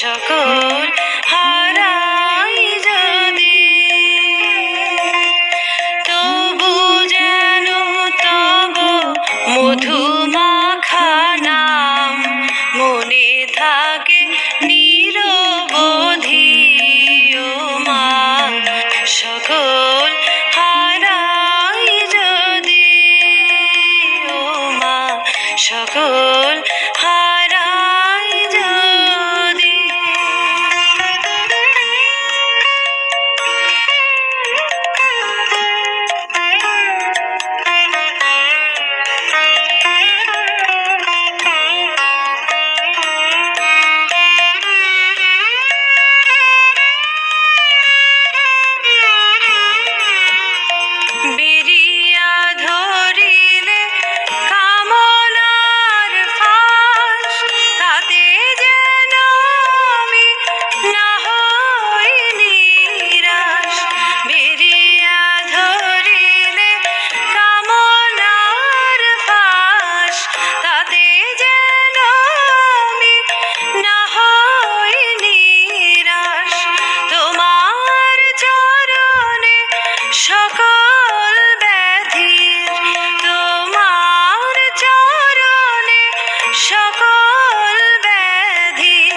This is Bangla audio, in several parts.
সকল হারাই যদি, তবু যেন তব মধুমাখা নাম মনে থাকে নিরবধি। ও মা, সকল হারাই যদি, ও মা, সকল হারাই যদি। বেরিয়া ধরিলে কামনার ফাঁস, তাতে যেন আমি না হই নিরাশ। বেরিয়া ধরিলে কামনার ফাঁস, তাতে যেন আমি না হই নিরাশ। তোমার চরণে সকল ব্যাধির, তোমার চরণে সকল ব্যাধির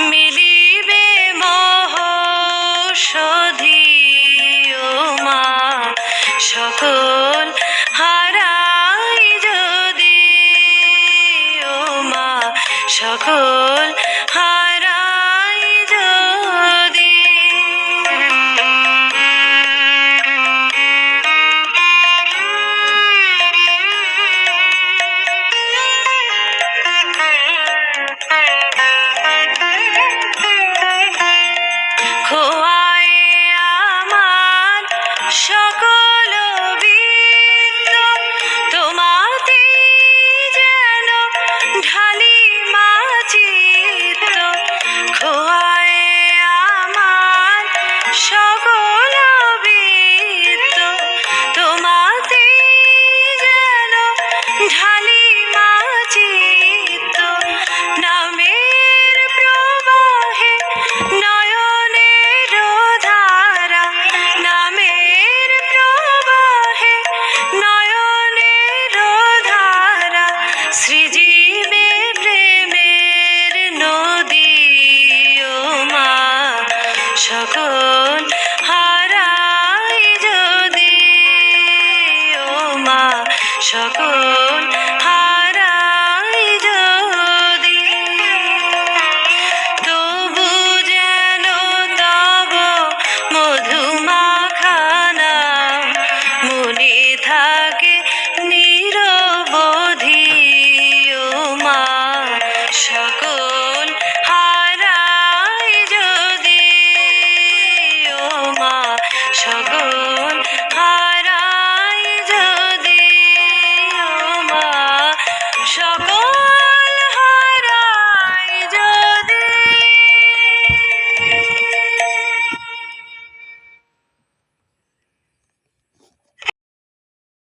মিলিবে মহৌষধি। ও মা, সকল হারাই যদি, ও মা, সকল হারাই যদি। খোয়ায় আমার সকল বৃত্ত, তোমাতে যেন ঢালি মা চিত্ত। খোয়ায় আমার সকল বৃত্ত, তোমাতে যেন ঢালি মা চিত্ত। নামের প্রবাহে নয়নের ধারা, নামের প্রবাহে নয়নের ধারা সৃজিবে প্রেমের নদী। ও মা, সকল হারাই যদি, ও মা, সকল